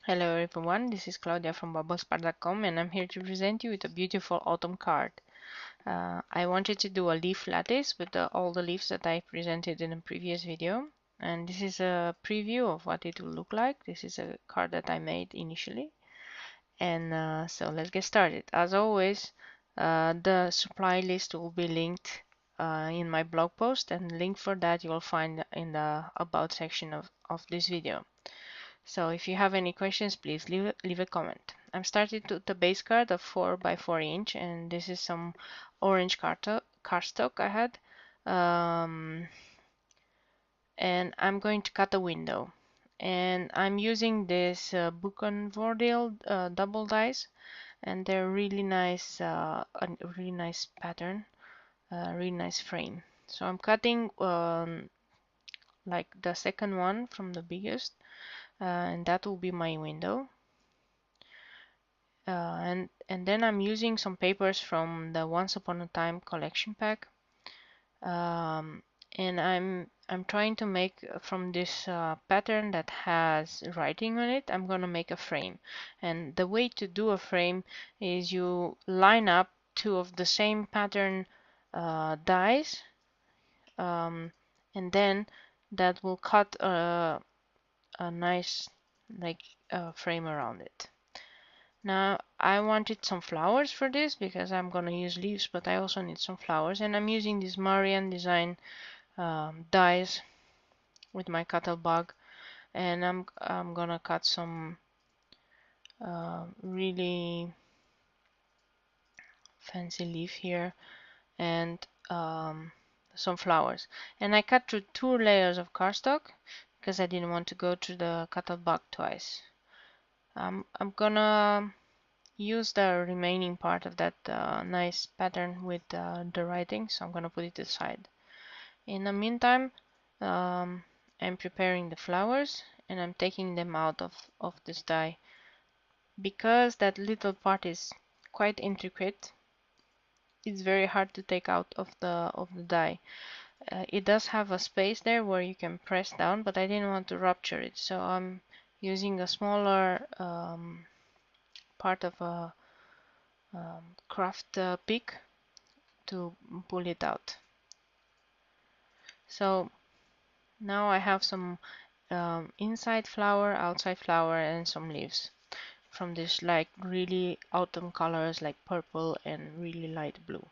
Hello everyone, this is Claudia from bubblespar.com and I'm here to present you with a beautiful autumn card. I wanted to do a leaf lattice with all the leaves that I presented in a previous video, and this is a preview of what it will look like. This is a card that I made initially, and so let's get started. As always, the supply list will be linked in my blog post, and the link for that you will find in the about section of this video. So if you have any questions, please leave a comment. I'm starting with the base card of 4 by 4 inch, and this is some orange cardstock I had. And I'm going to cut a window. And I'm using this Buchenwordel double dies, and they're really nice, a really nice pattern, really nice frame. So I'm cutting like the second one from the biggest, and that will be my window. And then I'm using some papers from the Once Upon a Time collection pack, and I'm trying to make from this pattern that has writing on it. I'm gonna make a frame, and the way to do a frame is you line up two of the same pattern dies, and then that will cut a nice like frame around it. Now I wanted some flowers for this because I'm gonna use leaves, but I also need some flowers, and I'm using this Marian design dies with my Cuttlebug, and I'm gonna cut some really fancy leaf here and some flowers. And I cut through 2 layers of cardstock because I didn't want to go through the Cuttlebug twice. I'm gonna use the remaining part of that nice pattern with the writing, so I'm gonna put it aside. In the meantime, um, I'm preparing the flowers and I'm taking them out of this die. Because that little part is quite intricate, it's very hard to take out of the die. It does have a space there where you can press down, but I didn't want to rupture it, so I'm using a smaller part of a craft pick to pull it out. So now I have some inside flower, outside flower, and some leaves from this like really autumn colors like purple and really light blue.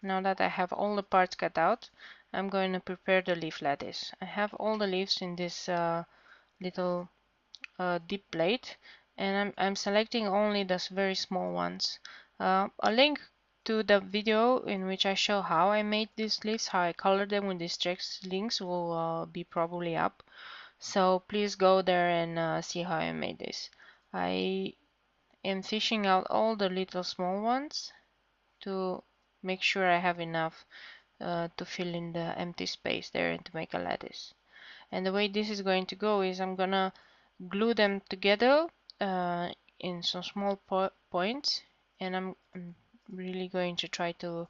Now that I have all the parts cut out, I'm going to prepare the leaf lattice. I have all the leaves in this little deep plate, and I'm selecting only the very small ones. A link to the video in which I show how I made these leaves, how I colored them with these text links will be probably up. So please go there and see how I made this. I am fishing out all the little small ones to make sure I have enough to fill in the empty space there and to make a lattice. And the way this is going to go is I'm gonna glue them together in some small points, and I'm really going to try to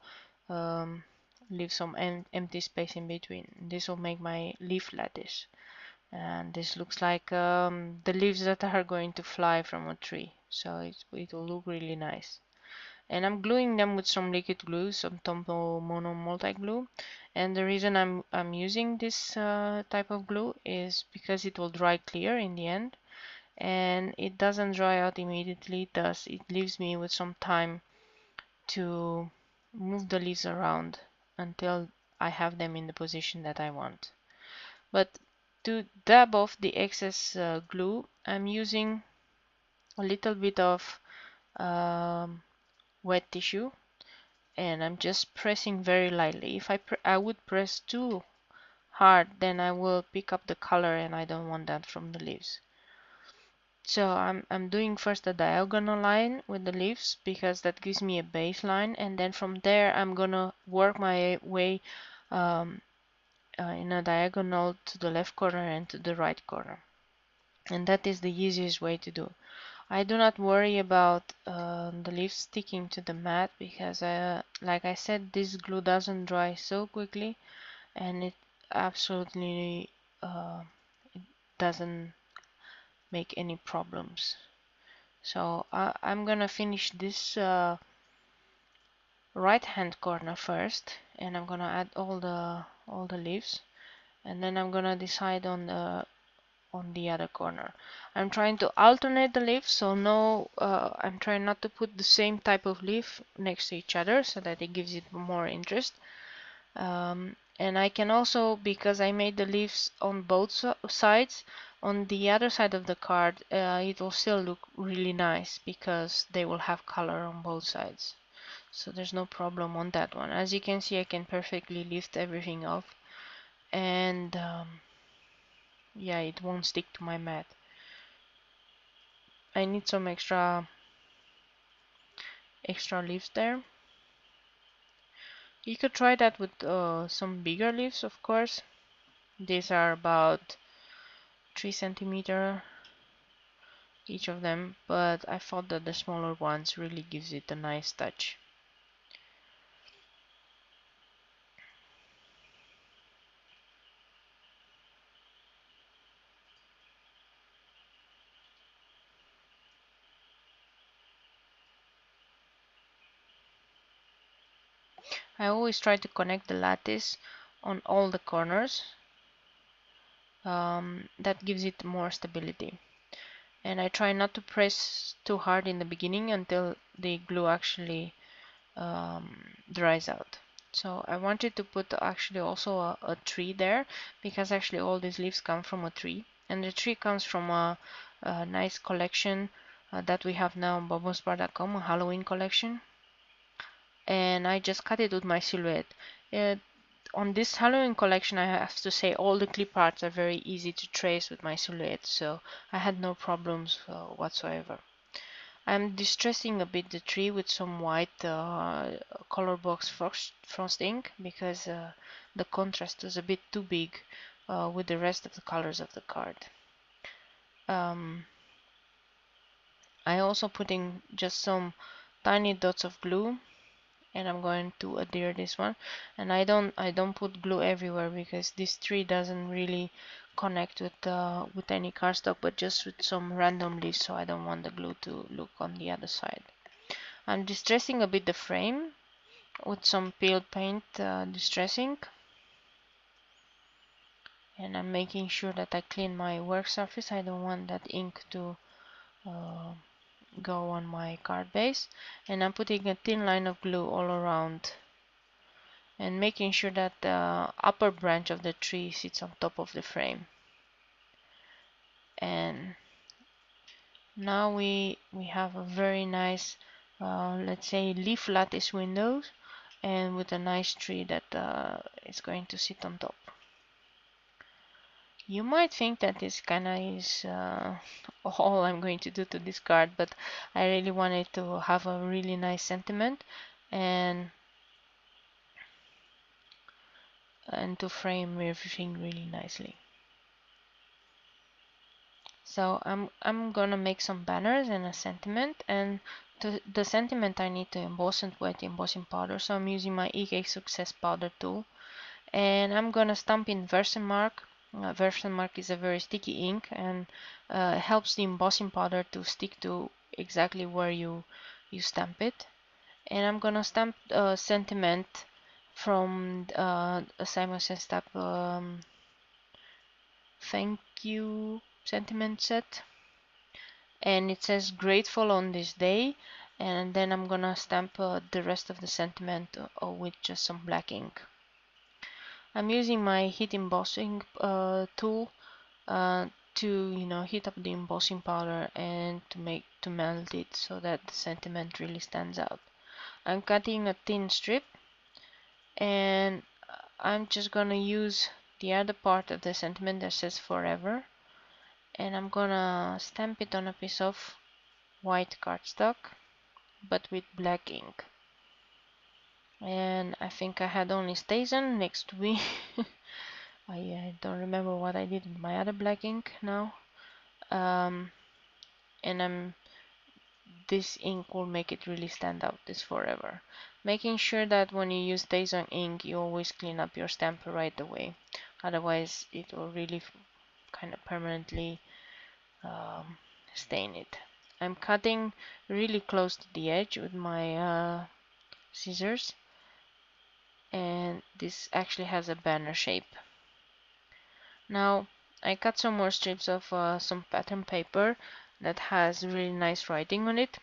um, leave some empty space in between. This will make my leaf lattice, and this looks like the leaves that are going to fly from a tree, so it will look really nice. And I'm gluing them with some liquid glue, some Tombow Mono multi glue. And the reason I'm using this type of glue is because it will dry clear in the end, and it doesn't dry out immediately. Thus, it leaves me with some time to move the leaves around until I have them in the position that I want. But to dab off the excess glue, I'm using a little bit of um, wet tissue, and I'm just pressing very lightly. If I would press too hard, then I will pick up the color, and I don't want that from the leaves. So I'm doing first a diagonal line with the leaves because that gives me a baseline, and then from there I'm gonna work my way in a diagonal to the left corner and to the right corner, and that is the easiest way to do. I do not worry about the leaves sticking to the mat because, like I said, this glue doesn't dry so quickly, and it absolutely it doesn't make any problems. So I'm gonna finish this right hand corner first, and I'm gonna add all the leaves, and then I'm gonna decide on the other corner. I'm trying to alternate the leaves, so no, I'm trying not to put the same type of leaf next to each other so that it gives it more interest. And I can also, because I made the leaves on both sides, on the other side of the card, it will still look really nice because they will have color on both sides. So there's no problem on that one. As you can see, I can perfectly lift everything off, and yeah, it won't stick to my mat. I need some extra leaves there. You could try that with some bigger leaves, of course. These are about 3 centimeter each of them, but I thought that the smaller ones really gives it a nice touch. I always try to connect the lattice on all the corners. That gives it more stability. And I try not to press too hard in the beginning until the glue actually dries out. So I wanted to put actually also a tree there, because actually all these leaves come from a tree, and the tree comes from a nice collection that we have now on bobosbar.com, a Halloween collection, and I just cut it with my silhouette. On this Halloween collection, I have to say all the clip arts are very easy to trace with my silhouette, so I had no problems whatsoever. I'm distressing a bit the tree with some white color box frosting, because the contrast is a bit too big with the rest of the colors of the card. I also putting just some tiny dots of glue, and I'm going to adhere this one. And I don't put glue everywhere, because this tree doesn't really connect with any cardstock, but just with some random leaves, so I don't want the glue to look on the other side. I'm distressing a bit the frame with some pale paint distressing, and I'm making sure that I clean my work surface. I don't want that ink to uh, go on my card base, and I'm putting a thin line of glue all around, and making sure that the upper branch of the tree sits on top of the frame. And now we have a very nice, let's say, leaf lattice windows, and with a nice tree that is going to sit on top. You might think that this kinda is all I'm going to do to this card, but I really wanted to have a really nice sentiment, and to frame everything really nicely. So I'm gonna make some banners and a sentiment, and the sentiment I need to emboss it with embossing powder. So I'm using my EK Success powder tool, and I'm gonna stamp in Versamark. Versamark is a very sticky ink, and helps the embossing powder to stick to exactly where you stamp it. And I'm gonna stamp sentiment from Simon Says Stamp thank you sentiment set, and it says grateful on this day. And then I'm gonna stamp the rest of the sentiment with just some black ink. I'm using my heat embossing tool to heat up the embossing powder and to melt it so that the sentiment really stands out. I'm cutting a thin strip, and I'm just gonna use the other part of the sentiment that says forever, and I'm gonna stamp it on a piece of white cardstock but with black ink. And I think I had only Stason next to me. I don't remember what I did with my other black ink now. And this ink will make it really stand out, this forever. Making sure that when you use Stason ink, you always clean up your stamp right away. otherwise it will really kind of permanently stain it. I'm cutting really close to the edge with my scissors, and this actually has a banner shape. Now I cut some more strips of some pattern paper that has really nice writing on it,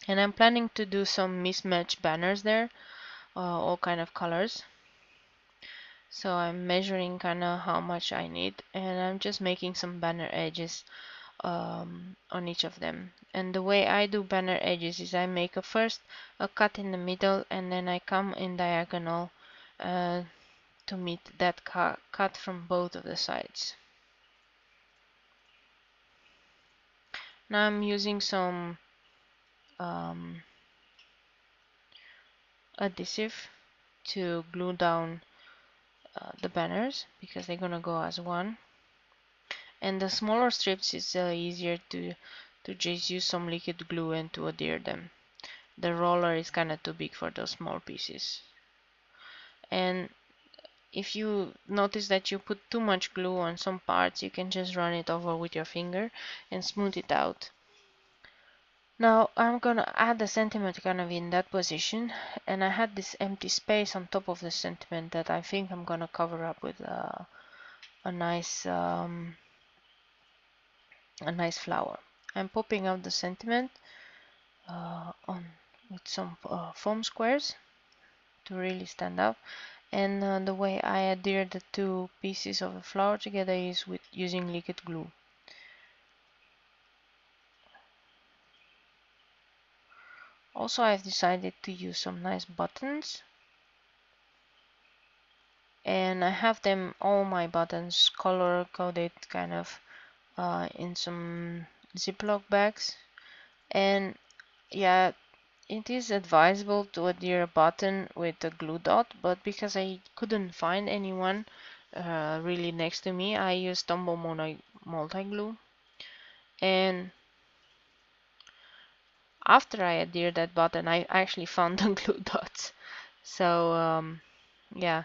and I'm planning to do some mismatched banners there, all kind of colors. So I'm measuring kind of how much I need, and I'm just making some banner edges on each of them. And the way I do banner edges is I make first a cut in the middle, and then I come in diagonal to meet that cut from both of the sides. Now I'm using some adhesive to glue down the banners because they're gonna go as one. And the smaller strips is easier to just use some liquid glue and to adhere them. The roller is kind of too big for those small pieces. And if you notice that you put too much glue on some parts, you can just run it over with your finger and smooth it out. Now I'm gonna add the sentiment kind of in that position, and I had this empty space on top of the sentiment that I think I'm gonna cover up with a nice flower. I'm popping out the sentiment on with some foam squares to really stand out. And the way I adhere the two pieces of the flower together is with using liquid glue. Also, I've decided to use some nice buttons, and I have them, all my buttons, color coded kind of in some Ziploc bags. And yeah, it is advisable to adhere a button with a glue dot, but because I couldn't find anyone really next to me, I used Tombow multi-glue. And after I adhered that button, I actually found the glue dots. So yeah,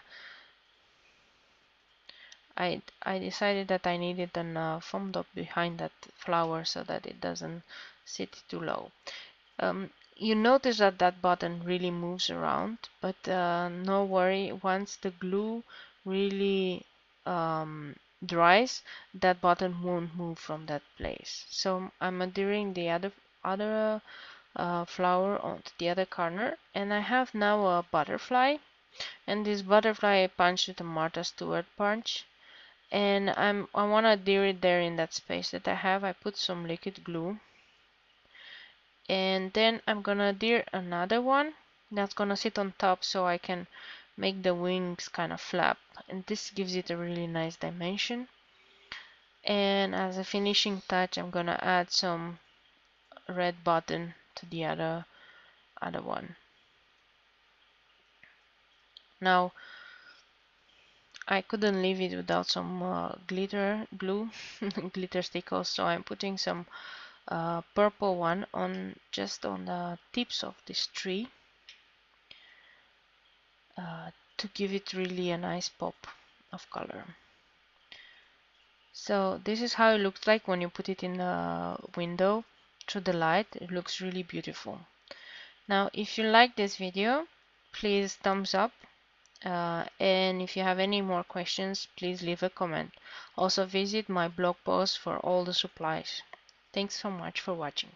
I decided that I needed a foam dot behind that flower so that it doesn't sit too low. You notice that that button really moves around, but no worry, once the glue really dries, that button won't move from that place. So I'm adhering the other flower onto the other corner, and I have now a butterfly, and this butterfly I punched with a Martha Stewart punch, and I want to adhere it there in that space that I have. I put some liquid glue, and then I'm gonna adhere another one that's gonna sit on top so I can make the wings kind of flap, and this gives it a really nice dimension. And as a finishing touch, I'm gonna add some red button to the other one. Now I couldn't leave it without some glitter glue, glitter stickles, so I'm putting some purple one on just on the tips of this tree to give it really a nice pop of color. So this is how it looks like when you put it in the window through the light. It looks really beautiful. Now if you like this video, please thumbs up, and if you have any more questions, please leave a comment. Also visit my blog post for all the supplies. Thanks so much for watching.